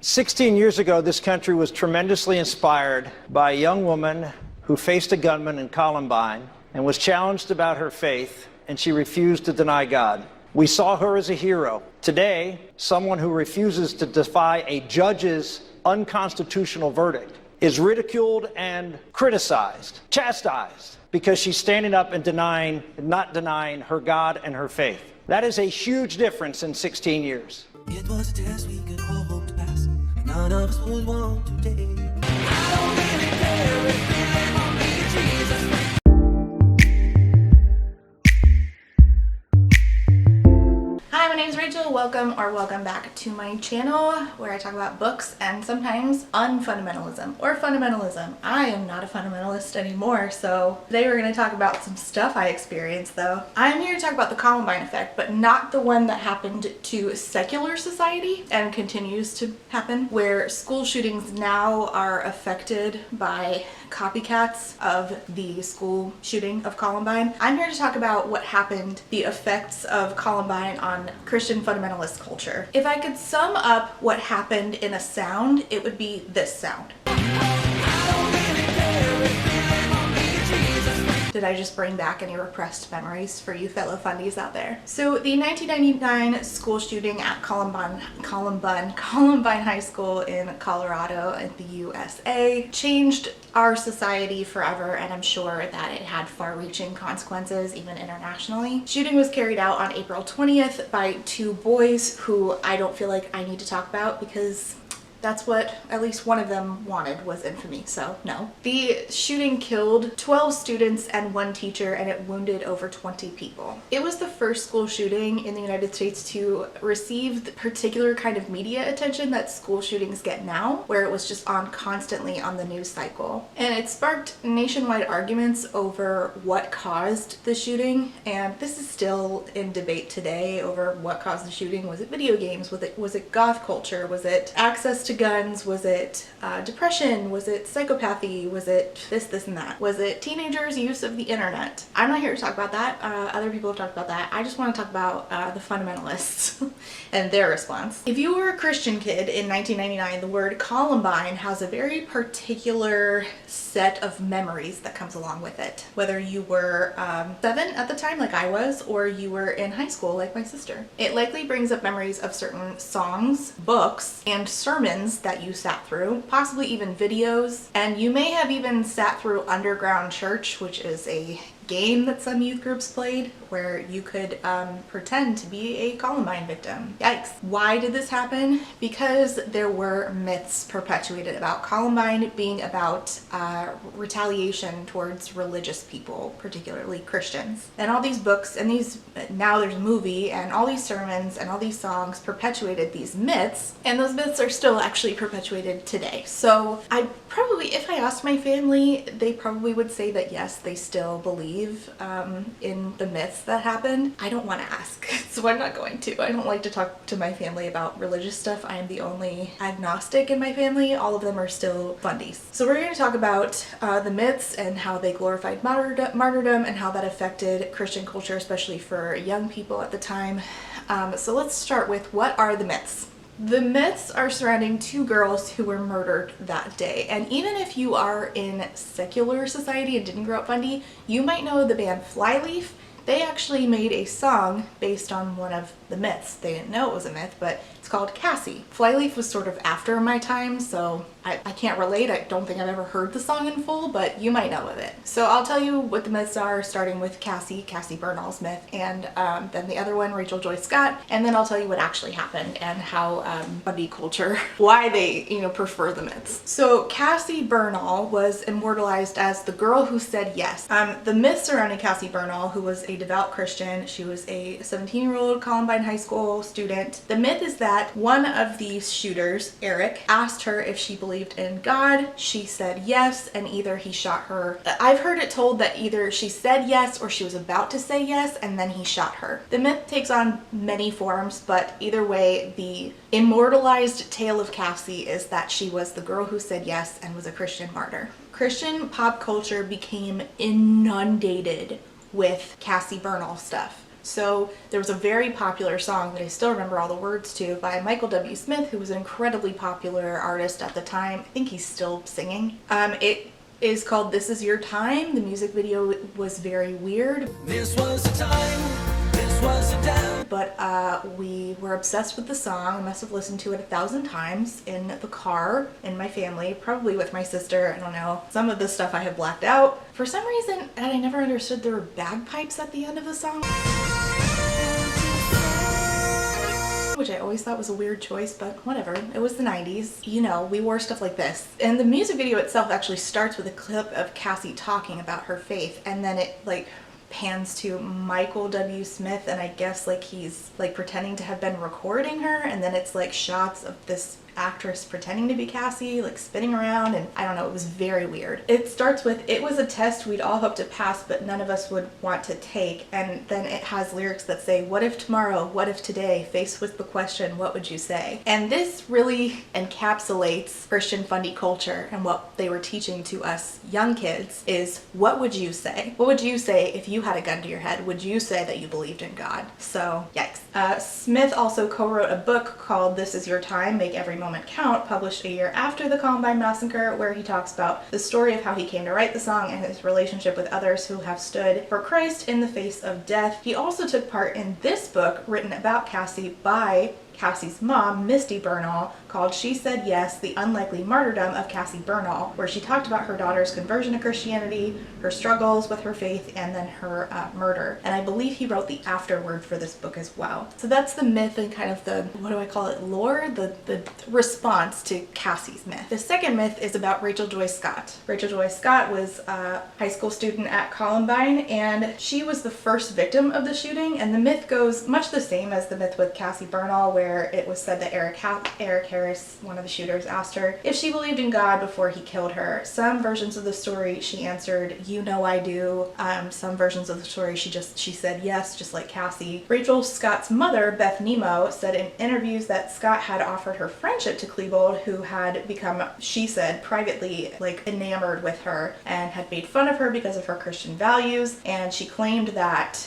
16 years ago, this country was tremendously inspired by a young woman who faced a gunman in Columbine and was challenged about her faith, and she refused to deny God. We saw her as a hero. Today, someone who refuses to defy a judge's unconstitutional verdict is ridiculed and criticized, chastised, because she's standing up and not denying her God and her faith. That is a huge difference in 16 years. It was a test we could all hope to pass. None of us would want to take. I don't really care if you live on me, Jesus. Hi, my name is Rachel. Welcome back to my channel where I talk about books and sometimes unfundamentalism or fundamentalism. I am not a fundamentalist anymore, so today we're going to talk about some stuff I experienced though. I'm here to talk about the Columbine effect, but not the one that happened to secular society and continues to happen, where school shootings now are affected by copycats of the school shooting of Columbine. I'm here to talk about what happened, the effects of Columbine on Christian fundamentalist culture. If I could sum up what happened in a sound, it would be this sound. Did I just bring back any repressed memories for you fellow fundies out there? So the 1999 school shooting at Columbine High School in Colorado in the USA changed our society forever, and I'm sure that it had far-reaching consequences even internationally. Shooting was carried out on April 20th by two boys who I don't feel like I need to talk about because that's what at least one of them wanted, was infamy, so no. The shooting killed 12 students and one teacher, and it wounded over 20 people. It was the first school shooting in the United States to receive the particular kind of media attention that school shootings get now, where it was just on constantly on the news cycle. And it sparked nationwide arguments over what caused the shooting, and this is still in debate today over what caused the shooting. Was it video games? Was it goth culture? Was it access to guns? Was it depression? Was it psychopathy? Was it this and that? Was it teenagers' use of the internet? I'm not here to talk about that. Other people have talked about that. I just want to talk about the fundamentalists and their response. If you were a Christian kid in 1999, the word Columbine has a very particular set of memories that comes along with it. Whether you were 7 at the time like I was, or you were in high school like my sister. It likely brings up memories of certain songs, books, and sermons that you sat through, possibly even videos, and you may have even sat through Underground Church, which is a game that some youth groups played where you could pretend to be a Columbine victim. Yikes. Why did this happen? Because there were myths perpetuated about Columbine being about retaliation towards religious people, particularly Christians. And all these books and now there's a movie, and all these sermons and all these songs perpetuated these myths, and those myths are still actually perpetuated today. So if I asked my family, they probably would say that yes, they still believe in the myths that happened. I don't want to ask, so I'm not going to. I don't like to talk to my family about religious stuff. I am the only agnostic in my family. All of them are still fundies. So we're going to talk about the myths and how they glorified martyrdom and how that affected Christian culture, especially for young people at the time. So let's start with, what are the myths? The myths are surrounding two girls who were murdered that day. And even if you are in secular society and didn't grow up fundy, you might know the band Flyleaf. They actually made a song based on one of the myths. They didn't know it was a myth, but it's called Cassie. Flyleaf was sort of after my time, so I can't relate. I don't think I've ever heard the song in full, but you might know of it. So I'll tell you what the myths are, starting with Cassie Bernard's myth, and then the other one, Rachel Joy Scott, and then I'll tell you what actually happened and how fundy culture, why they prefer the myths. So Cassie Bernard was immortalized as the girl who said yes. The myth surrounding Cassie Bernard, who was a devout Christian, she was a 17-year-old Columbine High School student. The myth is that one of these shooters, Eric, asked her if she believed in God. She said yes, and either he shot her. I've heard it told that either she said yes or she was about to say yes, and then he shot her. The myth takes on many forms, but either way, the immortalized tale of Cassie is that she was the girl who said yes and was a Christian martyr. Christian pop culture became inundated with Cassie Bernard stuff. So there was a very popular song that I still remember all the words to by Michael W. Smith, who was an incredibly popular artist at the time. I think he's still singing. It is called This Is Your Time. The music video was very weird. This was the time, this was the time. But we were obsessed with the song. I must have listened to it 1,000 times in the car, in my family, probably with my sister, I don't know. Some of the stuff I have blacked out. For some reason, and I never understood there were bagpipes at the end of the song, which I always thought was a weird choice, but whatever. It was the 90s. You know, we wore stuff like this. And the music video itself actually starts with a clip of Cassie talking about her faith, and then it like pans to Michael W. Smith, and I guess like he's like pretending to have been recording her, and then it's like shots of this actress pretending to be Cassie, like spinning around, and I don't know, it was very weird. It starts with, "It was a test we'd all hope to pass, but none of us would want to take," and then it has lyrics that say, "What if tomorrow, what if today, faced with the question, what would you say?" And this really encapsulates Christian fundy culture, and what they were teaching to us young kids is, what would you say? What would you say if you had a gun to your head? Would you say that you believed in God? So, yikes. Smith also co-wrote a book called This Is Your Time, Make Every Moment Count, published a year after the Columbine massacre, where he talks about the story of how he came to write the song and his relationship with others who have stood for Christ in the face of death. He also took part in this book written about Cassie by Cassie's mom, Misty Bernard, called She Said Yes, The Unlikely Martyrdom of Cassie Bernard, where she talked about her daughter's conversion to Christianity, her struggles with her faith, and then her murder. And I believe he wrote the afterword for this book as well. So that's the myth and kind of the, what do I call it, lore? The response to Cassie's myth. The second myth is about Rachel Joy Scott. Rachel Joy Scott was a high school student at Columbine, and she was the first victim of the shooting, and the myth goes much the same as the myth with Cassie Bernard, where it was said that Eric Harris, one of the shooters, asked her if she believed in God before he killed her. Some versions of the story she answered, "You know I do." Some versions of the story she said yes, just like Cassie. Rachel Scott's mother, Beth Nemo, said in interviews that Scott had offered her friendship to Klebold, who had become, she said, privately like enamored with her and had made fun of her because of her Christian values. And she claimed that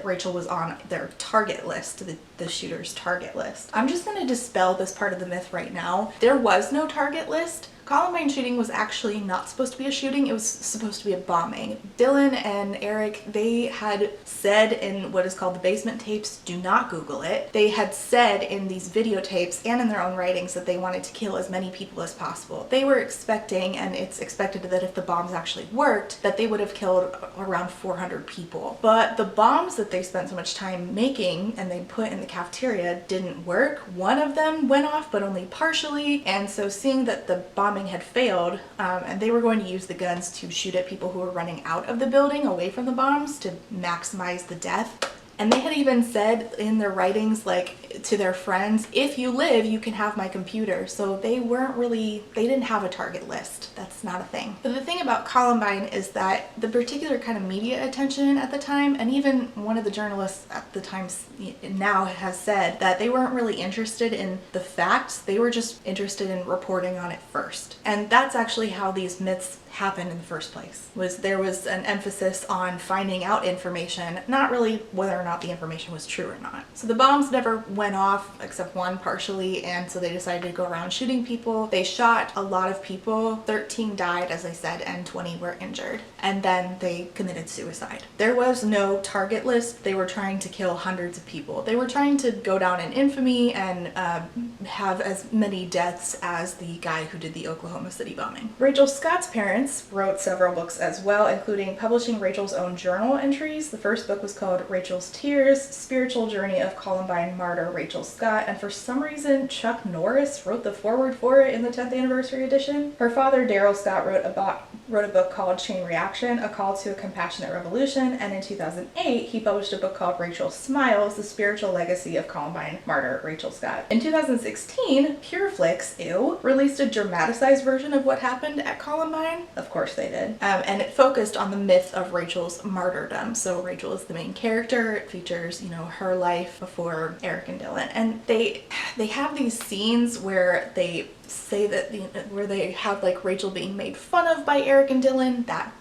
Rachel was on their target list, the shooter's target list. I'm just going to dispel this part of the myth right now. There was no target list. Columbine shooting was actually not supposed to be a shooting, it was supposed to be a bombing. Dylan and Eric, they had said in what is called the basement tapes, do not Google it, they had said in these videotapes and in their own writings that they wanted to kill as many people as possible. They were expecting, and it's expected that if the bombs actually worked, that they would have killed around 400 people. But the bombs that they spent so much time making and they put in the cafeteria didn't work. One of them went off, but only partially, and so seeing that the bombing had failed, and they were going to use the guns to shoot at people who were running out of the building away from the bombs to maximize the death. And they had even said in their writings, like, to their friends, if you live, you can have my computer. So they didn't have a target list. That's not a thing. But the thing about Columbine is that the particular kind of media attention at the time, and even one of the journalists at the time now has said that they weren't really interested in the facts, they were just interested in reporting on it first. And that's actually how these myths happened in the first place. There was an emphasis on finding out information, not really whether or not the information was true or not. So the bombs never went off, except one partially, and so they decided to go around shooting people. They shot a lot of people. 13 died, as I said, and 20 were injured. And then they committed suicide. There was no target list. They were trying to kill hundreds of people. They were trying to go down in infamy and have as many deaths as the guy who did the Oklahoma City bombing. Rachel Scott's parents wrote several books as well, including publishing Rachel's own journal entries. The first book was called Rachel's Tears, Spiritual Journey of Columbine Martyr Rachel Scott, and for some reason Chuck Norris wrote the foreword for it in the 10th anniversary edition. Her father, Daryl Scott, wrote a book called Chain Reaction, A Call to a Compassionate Revolution, and in 2008 he published a book called Rachel Smiles, The Spiritual Legacy of Columbine Martyr Rachel Scott. In 2016, Pureflix, released a dramatized version of what happened at Columbine. Of course they did. And it focused on the myth of Rachel's martyrdom. So Rachel is the main character. It features, her life before Eric and Dylan. And they have these scenes where they say that, where they have like Rachel being made fun of by Eric and Dylan. That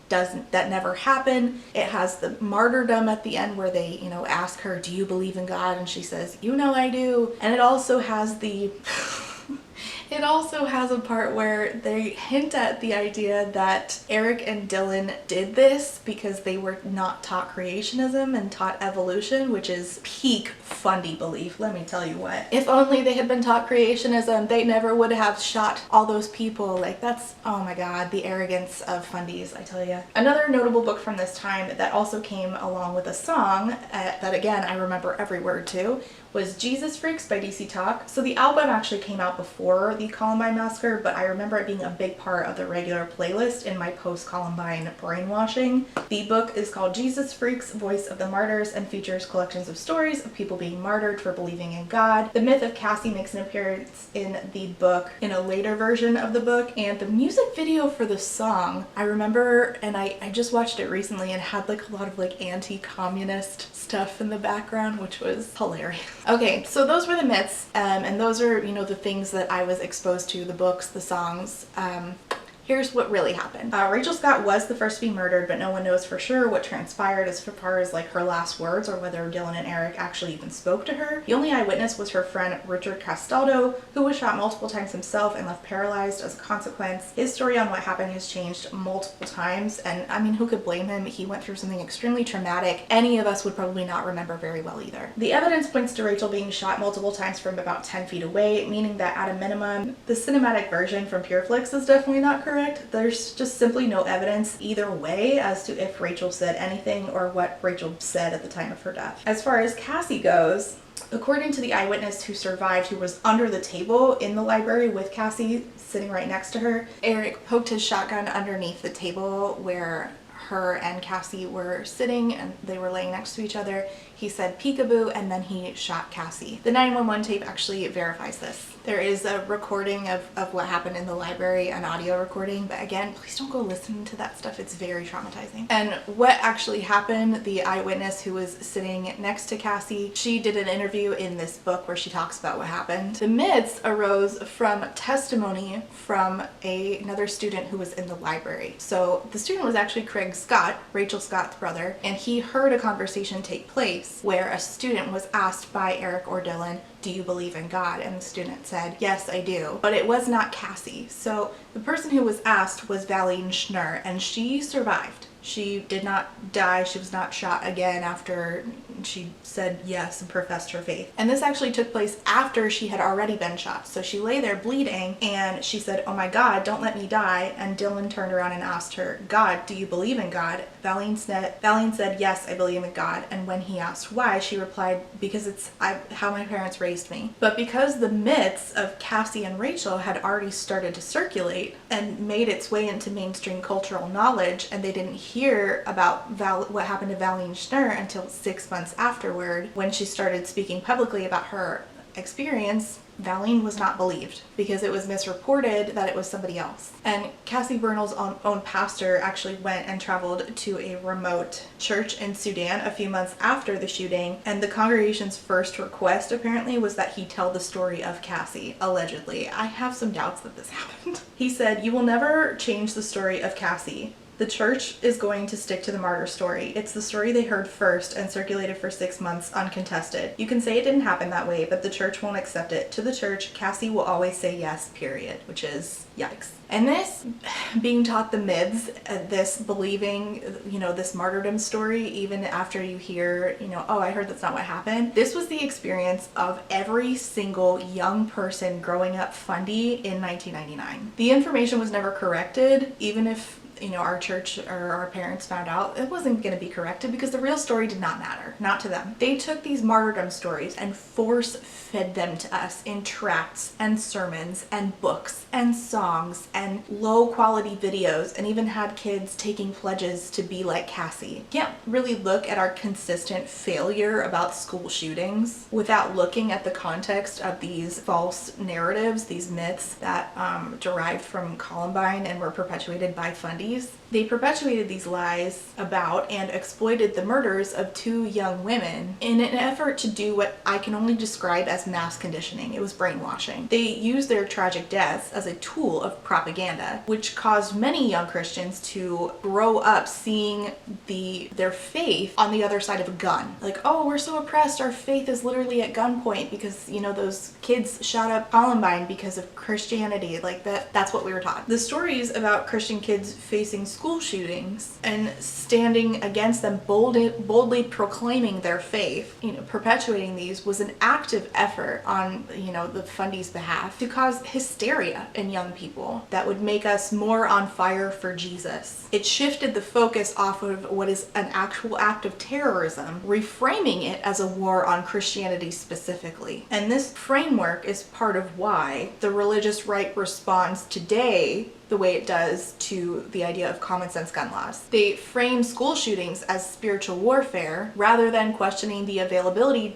that never happened. It has the martyrdom at the end where they, you know, ask her, do you believe in God? And she says, you know I do. And it also has the it also has a part where they hint at the idea that Eric and Dylan did this because they were not taught creationism and taught evolution, which is peak Fundy belief, let me tell you what. If only they had been taught creationism, they never would have shot all those people. Like, that's, oh my god, the arrogance of Fundies, I tell you. Another notable book from this time that also came along with a song, that again, I remember every word to, was Jesus Freaks by DC Talk. So the album actually came out before the Columbine Massacre, but I remember it being a big part of the regular playlist in my post-Columbine brainwashing. The book is called Jesus Freaks, Voice of the Martyrs, and features collections of stories of people being martyred for believing in God. The myth of Cassie makes an appearance in the book, in a later version of the book, and the music video for the song, I remember, and I just watched it recently, and had like a lot of like anti-communist stuff in the background, which was hilarious. Okay, so those were the myths, and those are, you know, the things that I was exposed to, the books, the songs. Here's what really happened. Rachel Scott was the first to be murdered, but no one knows for sure what transpired as far as like her last words or whether Dylan and Eric actually even spoke to her. The only eyewitness was her friend Richard Castaldo, who was shot multiple times himself and left paralyzed as a consequence. His story on what happened has changed multiple times, and I mean, who could blame him? He went through something extremely traumatic. Any of us would probably not remember very well either. The evidence points to Rachel being shot multiple times from about 10 feet away, meaning that at a minimum, the cinematic version from Pureflix is definitely not correct. There's just simply no evidence either way as to if Rachel said anything or what Rachel said at the time of her death. As far as Cassie goes, according to the eyewitness who survived, who was under the table in the library with Cassie sitting right next to her, Eric poked his shotgun underneath the table where her and Cassie were sitting, and they were laying next to each other. He said peekaboo, and then he shot Cassie. The 911 tape actually verifies this. There is a recording of what happened in the library, an audio recording, but again, please don't go listen to that stuff. It's very traumatizing. And what actually happened, the eyewitness who was sitting next to Cassie, she did an interview in this book where she talks about what happened. The myths arose from testimony from another student who was in the library. So the student was actually Craig Scott, Rachel Scott's brother, and he heard a conversation take place where a student was asked by Eric or Dylan, do you believe in God? And the student said, yes, I do. But it was not Cassie. So the person who was asked was Valerie Schnur, and she survived. She did not die. She was not shot again after she said yes and professed her faith. And this actually took place after she had already been shot. So she lay there bleeding and she said, oh my God, don't let me die. And Dylan turned around and asked her, God, do you believe in God? Valine said, yes, I believe in God. And when he asked why, she replied, because it's how my parents raised me. But because the myths of Cassie and Rachel had already started to circulate and made its way into mainstream cultural knowledge, and they didn't hear about what happened to Valerie Schnur until 6 months afterward, when she started speaking publicly about her experience, Valerie was not believed because it was misreported that it was somebody else. And Cassie Bernard's own pastor actually went and traveled to a remote church in Sudan a few months after the shooting, and the congregation's first request apparently was that he tell the story of Cassie, allegedly. I have some doubts that this happened. He said, you will never change the story of Cassie. The church is going to stick to the martyr story. It's the story they heard first and circulated for 6 months uncontested. You can say it didn't happen that way, but the church won't accept it. To the church, Cassie will always say yes, period, which is yikes. And this being taught the myths, this believing, this martyrdom story, even after you hear, oh, I heard that's not what happened. This was the experience of every single young person growing up Fundy in 1999. The information was never corrected, even if our church or our parents found out, it wasn't going to be corrected because the real story did not matter, not to them. They took these martyrdom stories and force-fed them to us in tracts and sermons and books and songs and low-quality videos, and even had kids taking pledges to be like Cassie. You can't really look at our consistent failure about school shootings without looking at the context of these false narratives, these myths that derived from Columbine and were perpetuated by Fundy. fundies. They perpetuated these lies about and exploited the murders of 2 young women in an effort to do what I can only describe as mass conditioning. It was brainwashing. They used their tragic deaths as a tool of propaganda, which caused many young Christians to grow up seeing their faith on the other side of a gun. Like, oh, we're so oppressed, our faith is literally at gunpoint because, you know, those kids shot up Columbine because of Christianity. Like that's what we were taught. The stories about Christian kids facing school shootings and standing against them, boldly proclaiming their faith, you know, perpetuating these, was an active effort on, you know, the fundies' behalf to cause hysteria in young people that would make us more on fire for Jesus. It shifted the focus off of what is an actual act of terrorism, reframing it as a war on Christianity specifically. And this framework is part of why the religious right responds today the way it does to the idea of common sense gun laws. They frame school shootings as spiritual warfare rather than questioning the availability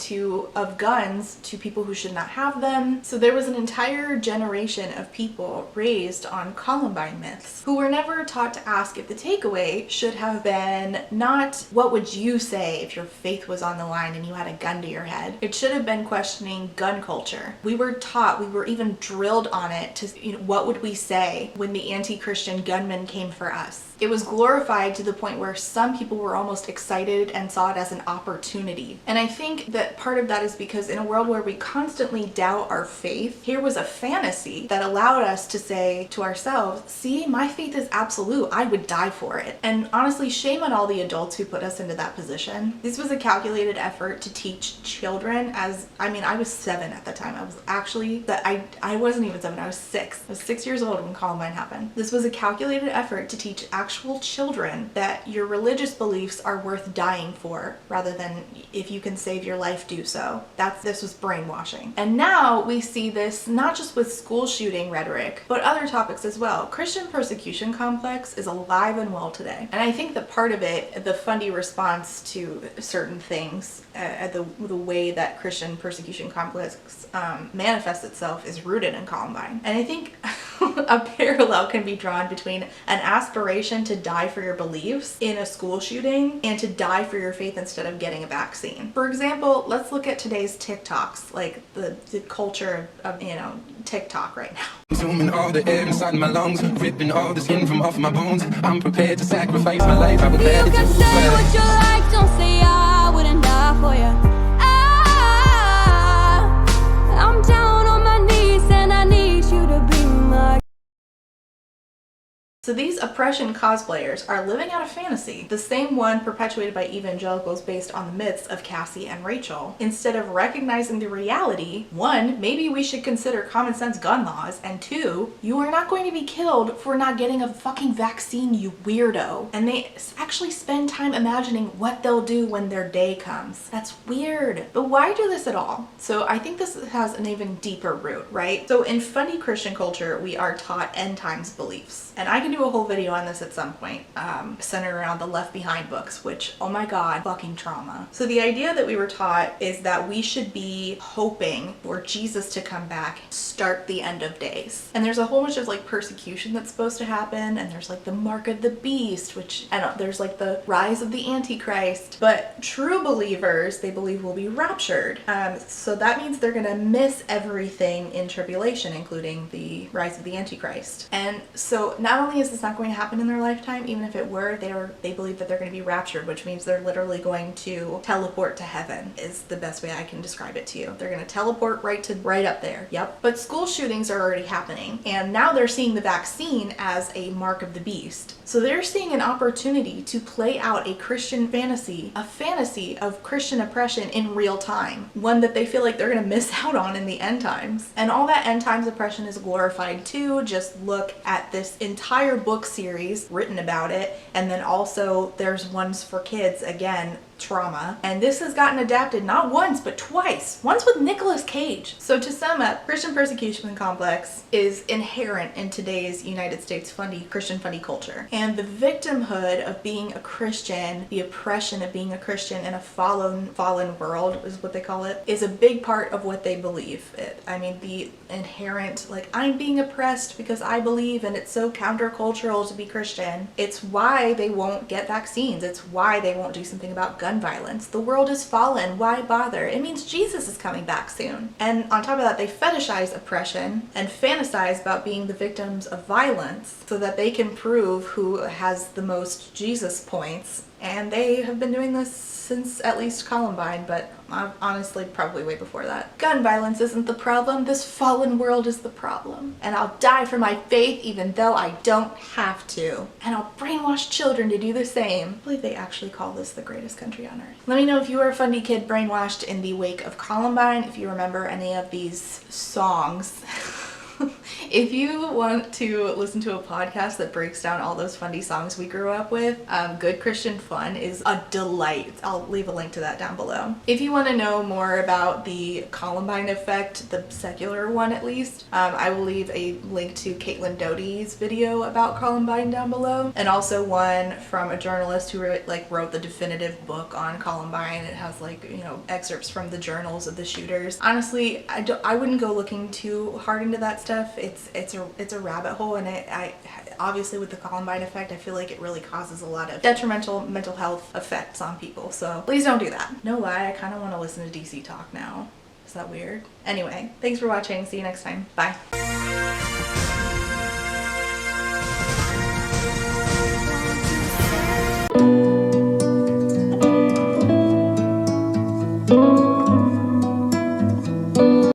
of guns to people who should not have them. So there was an entire generation of people raised on Columbine myths who were never taught to ask if the takeaway should have been not what would you say if your faith was on the line and you had a gun to your head. It should have been questioning gun culture. We were taught, we were even drilled on it to, you know, what would we say when the anti-Christian gunmen came for us? It was glorified to the point where some people were almost excited and saw it as an opportunity. And I think that part of that is because in a world where we constantly doubt our faith, here was a fantasy that allowed us to say to ourselves, see, my faith is absolute, I would die for it. And honestly, shame on all the adults who put us into that position. This was a calculated effort to teach children I was 7 at the time. I was actually, I wasn't even 7, I was 6. I was 6 years old when Columbine happened. This was a calculated effort to teach actual children that your religious beliefs are worth dying for, rather than if you can save your life, do so. This was brainwashing. And now we see this not just with school shooting rhetoric, but other topics as well. Christian persecution complex is alive and well today. And I think that part of it, the fundy response to certain things, the way that Christian persecution complex manifests itself is rooted in Columbine. And I think a parallel can be drawn between an aspiration to die for your beliefs in a school shooting and to die for your faith instead of getting a vaccine. For example, let's look at today's TikToks, like the culture of, you know, TikTok right now. Consuming all the air inside my lungs, ripping all the skin from off my bones. I'm prepared to sacrifice my life. I would You can say what you like, don't say I wouldn't die for you. I'm down on my knees and I need you to be my. So these oppression cosplayers are living out a fantasy, the same one perpetuated by evangelicals based on the myths of Cassie and Rachel. Instead of recognizing the reality, 1, maybe we should consider common sense gun laws, and 2, you are not going to be killed for not getting a fucking vaccine, you weirdo. And they actually spend time imagining what they'll do when their day comes. That's weird. But why do this at all? So I think this has an even deeper root, right? So in fundy Christian culture, we are taught end times beliefs. And I can do a whole video on this at some point, centered around the Left Behind books, which, oh my god, fucking trauma. So the idea that we were taught is that we should be hoping for Jesus to come back, start the end of days. And there's a whole bunch of like persecution that's supposed to happen, and there's like the mark of the beast, which, I don't know, there's like the rise of the Antichrist. But true believers, they believe, will be raptured. So that means they're gonna miss everything in tribulation, including the rise of the Antichrist. And so not only is this not going to happen in their lifetime, even if it were, they believe that they're going to be raptured, which means they're literally going to teleport to heaven, is the best way I can describe it to you. They're going to teleport right up there. Yep. But school shootings are already happening, and now they're seeing the vaccine as a mark of the beast. So they're seeing an opportunity to play out a Christian fantasy, a fantasy of Christian oppression in real time, one that they feel like they're going to miss out on in the end times. And all that end times oppression is glorified too. Just look at this entire book series written about it, and then also there's ones for kids, again, trauma, and this has gotten adapted not once but twice, once with Nicolas Cage. So to sum up, Christian persecution complex is inherent in today's United States Christian fundy culture, and the victimhood of being a Christian, the oppression of being a Christian in a fallen world is what they call it, is a big part of what they believe. I mean, the inherent, like, I'm being oppressed because I believe, and it's so countercultural to be Christian. It's why they won't get vaccines. It's why they won't do something about gun violence. The world is fallen. Why bother? It means Jesus is coming back soon. And on top of that, they fetishize oppression and fantasize about being the victims of violence so that they can prove who has the most Jesus points. And they have been doing this since at least Columbine, but honestly probably way before that. Gun violence isn't the problem. This fallen world is the problem. And I'll die for my faith even though I don't have to. And I'll brainwash children to do the same. I believe they actually call this the greatest country on earth. Let me know if you were a fundy kid brainwashed in the wake of Columbine, if you remember any of these songs. If you want to listen to a podcast that breaks down all those fundy songs we grew up with, Good Christian Fun is a delight. I'll leave a link to that down below. If you want to know more about the Columbine effect, the secular one at least, I will leave a link to Caitlin Doty's video about Columbine down below, and also one from a journalist who wrote the definitive book on Columbine. It has excerpts from the journals of the shooters. Honestly, I wouldn't go looking too hard into that stuff. It's a rabbit hole, and I obviously with the Columbine effect, I feel like it really causes a lot of detrimental mental health effects on people. So please don't do that. No lie, I kind of want to listen to DC talk now. Is that weird? Anyway, thanks for watching. See you next time. Bye.